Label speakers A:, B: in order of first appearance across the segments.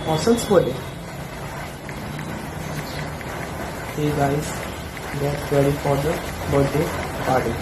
A: Ourselves for it. Hey guys, get ready for the birthday party.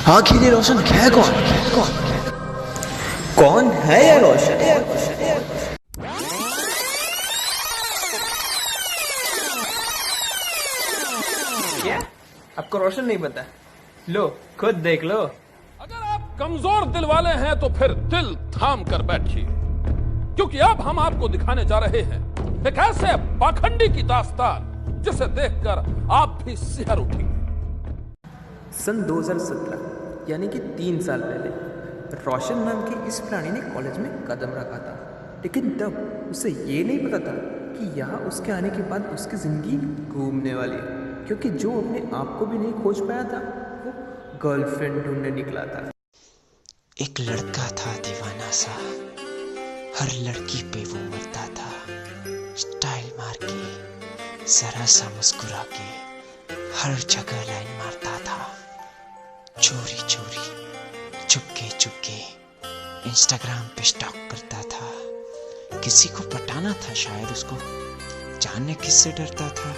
B: आखिर ये रोशन है कौन? कौन है ये रोशन?
A: क्या आपको रोशन नहीं पता? लो खुद देख लो।
C: अगर आप कमजोर दिल वाले हैं तो फिर दिल थाम कर बैठिए, क्योंकि अब हम आपको दिखाने जा रहे हैं एक ऐसे पाखंडी की दास्तान जिसे देखकर आप भी सिहर उठेंगे।
A: सन 2017 यानी कि 3 साल पहले रोशन नाम के इस प्राणी ने कॉलेज में कदम रखा था, लेकिन तब उसे ये नहीं पता था कि यहाँ उसके आने के बाद उसकी ज़िंदगी घूमने वाली है, क्योंकि जो अपने आप को भी नहीं खोज पाया था वो गर्लफ्रेंड ढूंढने निकला था।
D: एक लड़का था दीवाना सा, हर लड़की पे वो मरता था, स्टाइल मार के, जरा सा मुस्कुरा के, हर जगह लाइन मारता था, चोरी चोरी, चुपके चुपके, इंस्टाग्राम पे स्टॉक करता था। किसी को पटाना था शायद उसको, जानने किससे डरता था।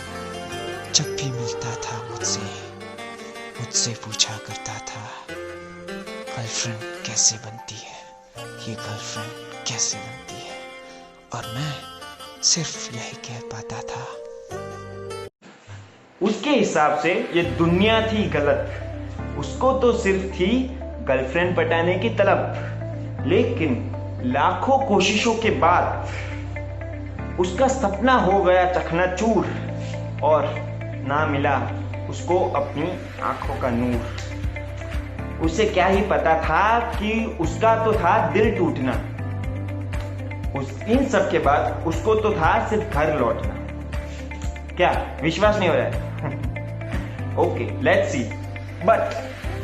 D: जब भी मिलता था मुझसे पूछा करता था, गर्लफ्रेंड कैसे बनती है, ये गर्लफ्रेंड कैसे बनती है, और मैं सिर्फ यही कह पाता था।
E: उसके हिसाब से ये दुनिया थी गलत, उसको तो सिर्फ थी गर्लफ्रेंड पटाने की तलब। लेकिन लाखों कोशिशों के बाद उसका सपना हो गया चकनाचूर और ना मिला उसको अपनी आंखों का नूर। उसे क्या ही पता था कि उसका तो था दिल टूटना, इन सब के बाद उसको तो था सिर्फ घर लौटना। क्या विश्वास नहीं हो रहा है? Okay, let's see, but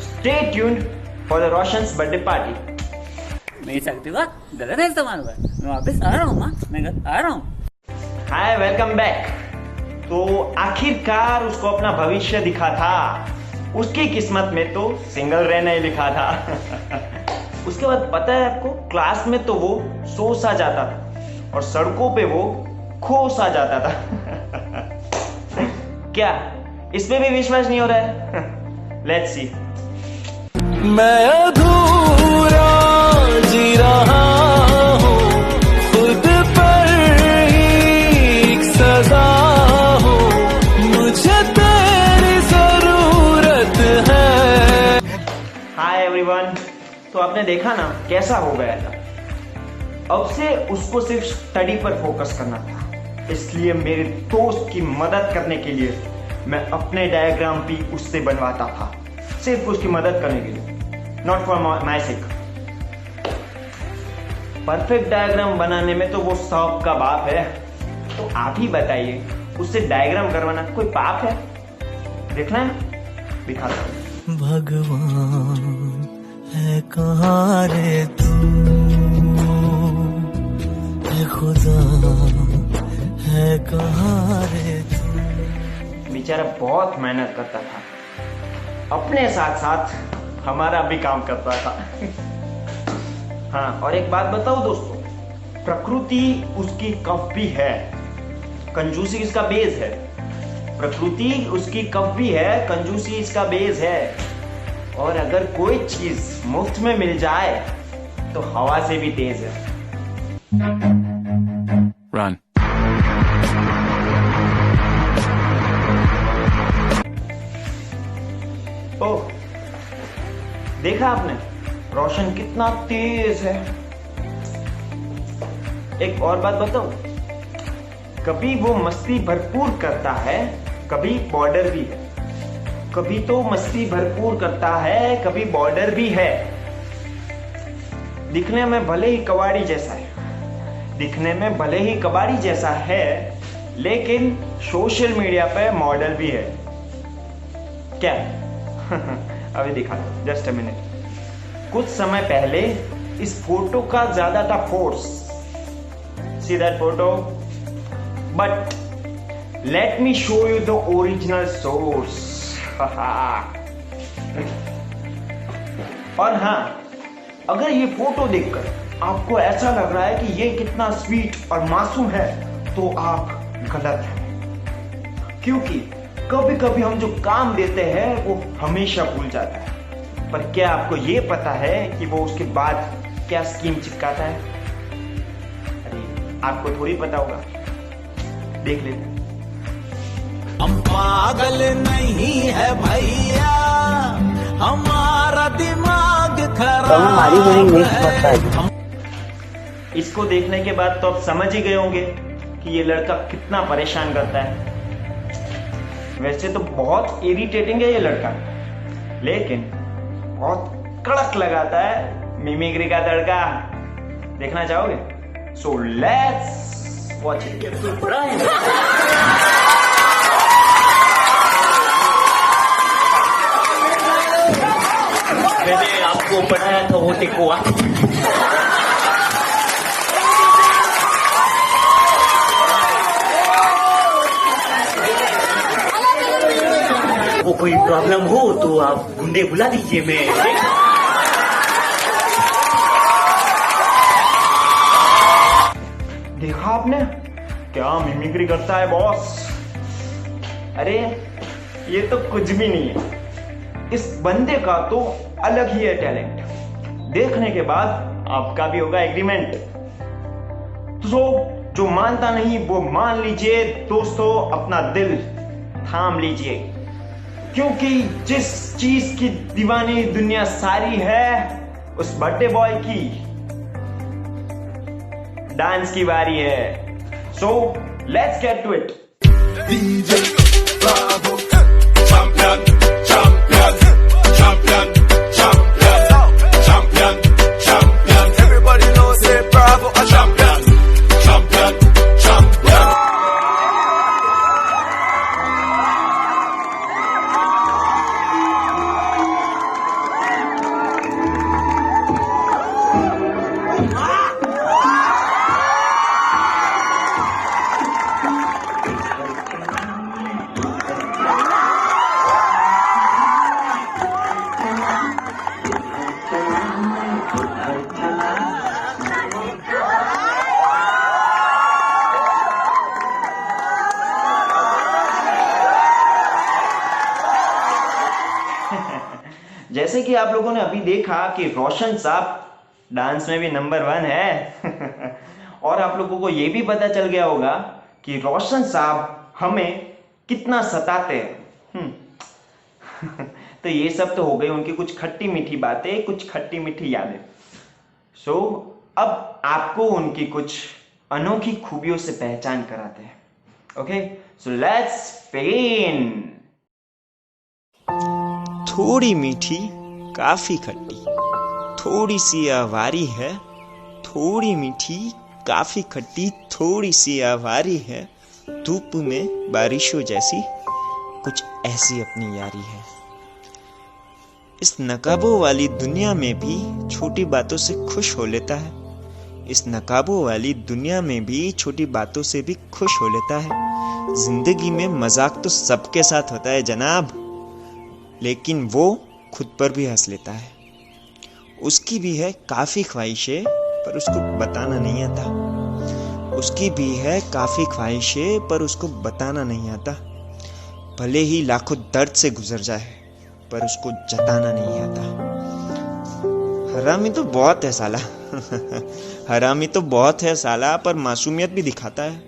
E: stay tuned for the Roshan's birthday party.
F: मेरी शक्ति का गलत है इस्तेमाल हुआ, मैं वापस आ रहा हूँ माँ, मैं घर आ रहा हूँ।
E: हाय, वेलकम बैक। तो आखिरकार उसको अपना भविष्य दिखा था, उसकी किस्मत में तो सिंगल रहना ही लिखा था। उसके बाद पता है आपको, क्लास में तो वो सो सा जाता था और सड़कों पे वो खो सा जाता था। क्या इसमें भी विश्वास नहीं हो रहा है? Let's see.
B: मैं अधूरा जी रहा हूँ, खुद पर ही एक सजा हो, मुझे तेरी जरूरत है।
E: हाय एवरीवन, तो आपने देखा ना कैसा हो गया था। अब से उसको सिर्फ स्टडी पर फोकस करना था, इसलिए मेरे दोस्त की मदद करने के लिए मैं अपने डायग्राम भी उससे बनवाता था, सिर्फ उसकी मदद करने के लिए, not for my sake. Perfect diagram बनाने में तो वो सब का बाप है। तो आप ही बताइए, उससे डायग्राम करवाना कोई पाप है? देखना है, दिखाता हूँ।
B: भगवान है कहाँ रे तू, है खुदा है कहाँ रे तू।
E: बेचारा बहुत मेहनत करता था, अपने साथ साथ हमारा भी काम करता था। हाँ, और एक बात बताओ दोस्तों, प्रकृति उसकी कभी है, कंजूसी इसका बेस है। प्रकृति उसकी कभी है, कंजूसी इसका बेस है। और अगर कोई चीज मुफ्त में मिल जाए तो हवा से भी तेज है।
C: Run.
E: ओह, देखा आपने रोशन कितना तेज है। एक और बात बताओ, कभी वो मस्ती भरपूर करता है, कभी बॉर्डर भी है। कभी तो मस्ती भरपूर करता है, कभी बॉर्डर भी है। दिखने में भले ही कबाड़ी जैसा है, दिखने में भले ही कबाड़ी जैसा है, लेकिन सोशल मीडिया पे मॉडल भी है। क्या? अभी दिखा दो, जस्ट अ मिनट। कुछ समय पहले इस फोटो का ज्यादा था force. See that photo, but let me show you the original source. और हाँ, अगर ये फोटो देखकर आपको ऐसा लग रहा है कि ये कितना स्वीट और मासूम है, तो आप गलत हैं। क्योंकि कभी कभी हम जो काम देते हैं वो हमेशा भूल जाता है। पर क्या आपको ये पता है कि वो उसके बाद क्या स्कीम चिपकाता है? अरे आपको थोड़ी पता होगा, देख लेते।
B: हम पागल नहीं है भैया, हमारा दिमाग खराब है।
E: इसको देखने के बाद तो आप समझ ही गए होंगे कि ये लड़का कितना परेशान करता है। वैसे तो बहुत इरिटेटिंग है ये लड़का, लेकिन बहुत कड़क लगाता है मिमिक्री का तड़का। देखना चाहोगे? So let's watch it.
F: मैंने आपको पढ़ाया था वो टिकुआ। वो कोई प्रॉब्लम हो तो आप गुंडे बुला दीजिए। मैं
E: देखा आपने क्या मिमिक्री करता है बॉस? अरे ये तो कुछ भी नहीं है, इस बंदे का तो अलग ही है टैलेंट। देखने के बाद आपका भी होगा एग्रीमेंट। तो जो मानता नहीं वो मान लीजिए दोस्तों, अपना दिल थाम लीजिए, क्योंकि जिस चीज की दीवानी दुनिया सारी है, उस बर्थडे बॉय की डांस की बारी है। So let's get to it.
B: DJ Bravo, champion, champion, champion, champion, champion, champion. Everybody knows say Bravo a champion, champion, champion.
E: जैसे कि आप लोगों ने अभी देखा कि रोशन साहब डांस में भी नंबर 1 है। और आप लोगों को यह भी पता चल गया होगा कि रोशन साहब हमें कितना सताते हैं। तो ये सब तो हो गई उनकी कुछ खट्टी मीठी बातें, कुछ खट्टी मीठी यादें। सो अब आपको उनकी कुछ अनोखी खूबियों से पहचान कराते हैं। Okay, so let's begin.
D: थोड़ी मीठी काफी खट्टी, थोड़ी सी आवारी है, थोड़ी मीठी काफी खट्टी, थोड़ी सी आवारी है, धूप में बारिशों जैसी कुछ ऐसी अपनी यारी है। इस नकाबों वाली दुनिया में भी छोटी बातों से खुश हो लेता है। इस नकाबों वाली दुनिया में भी छोटी बातों से भी खुश हो लेता है। जिंदगी में मजाक तो सबके साथ होता है जनाब, लेकिन वो खुद पर भी हंस लेता है। उसकी भी है काफी ख्वाहिशें, पर उसको बताना नहीं आता। उसकी भी है काफी ख्वाहिशें, पर उसको बताना नहीं आता। भले ही लाखों दर्द से गुजर जाए, पर उसको जताना नहीं आता। हरामी तो बहुत है साला हरामी तो बहुत है साला, पर मासूमियत भी दिखाता है।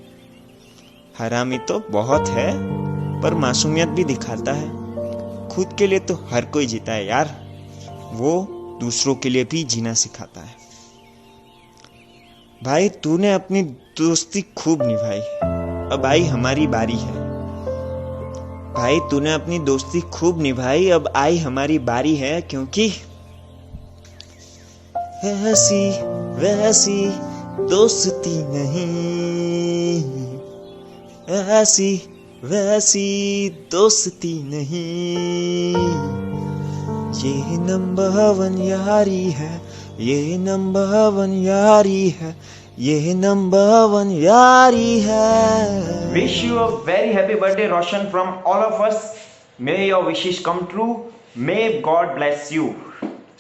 D: हरामी तो बहुत है, पर मासूमियत भी दिखाता है। खुद के लिए तो हर कोई जीता है यार, वो दूसरों के लिए भी जीना सिखाता है। भाई तूने अपनी दोस्ती खूब निभाई, अब आई हमारी बारी है। भाई तूने अपनी दोस्ती खूब निभाई, अब आई हमारी बारी है। क्योंकि ऐसी वैसी दोस्ती नहीं, ऐसी वैसी दोस्ती नहीं। ये नंबर 1 यारी है, ये नंबर 1 यारी है, ये नंबर 1 यारी है।
E: Wish you a very happy birthday, Roshan, from all of us. May your wishes come true. May God bless you.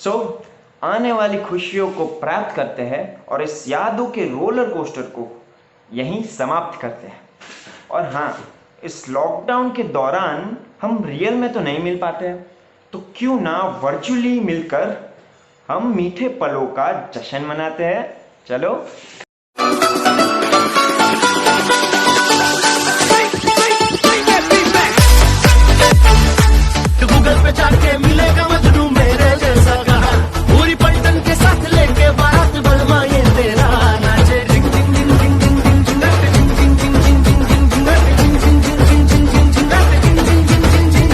E: So, आने वाली खुशियों को प्राप्त करते हैं और इस यादों के रोलर कोस्टर को यहीं समाप्त करते हैं। और हाँ, इस लॉकडाउन के दौरान हम रियल में तो नहीं मिल पाते हैं, तो क्यों ना वर्चुअली मिलकर हम मीठे पलों का जश्न मनाते हैं। चलो
B: गूगल पे जाके मिलेगा मजनू मेरे जैसा कहा, पूरी पलटन के साथ लेके बारात बलवा ये तेरा नाचे डिंग डिंग डिंग डिंग डिंग डिंग डिंग डिंग डिंग डिंग डिंग डिंग डिंग डिंग डिंग डिंग डिंग।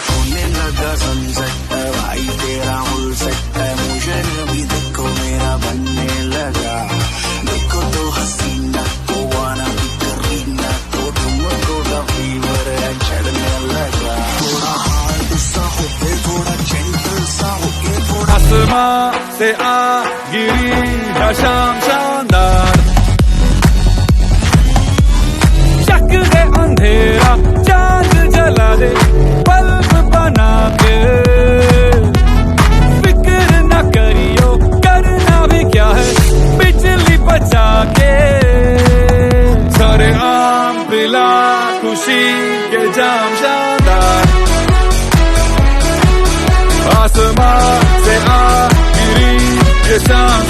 B: होने लगा सनसेट भाई तेरा फुल सेट है, मुझे भी देखो मेरा बनने लगा। देखो तो हसीना तो आना भी करीना, तो तुमको का फीवर है चढ़ने लगा। थोड़ा हार्ड सा होके थोड़ा जेंटल सा होके थोड़ा
G: आसमां से आ गिरी है शाम शानदार, चक दे अंधेरा चांद जला दे बल्ब बना के। फिक्र न करियो करना भी क्या है बिजली बचा के। सारे आम पिला खुशी के जाम शानदार, आसमां से आ गिरी ये शाम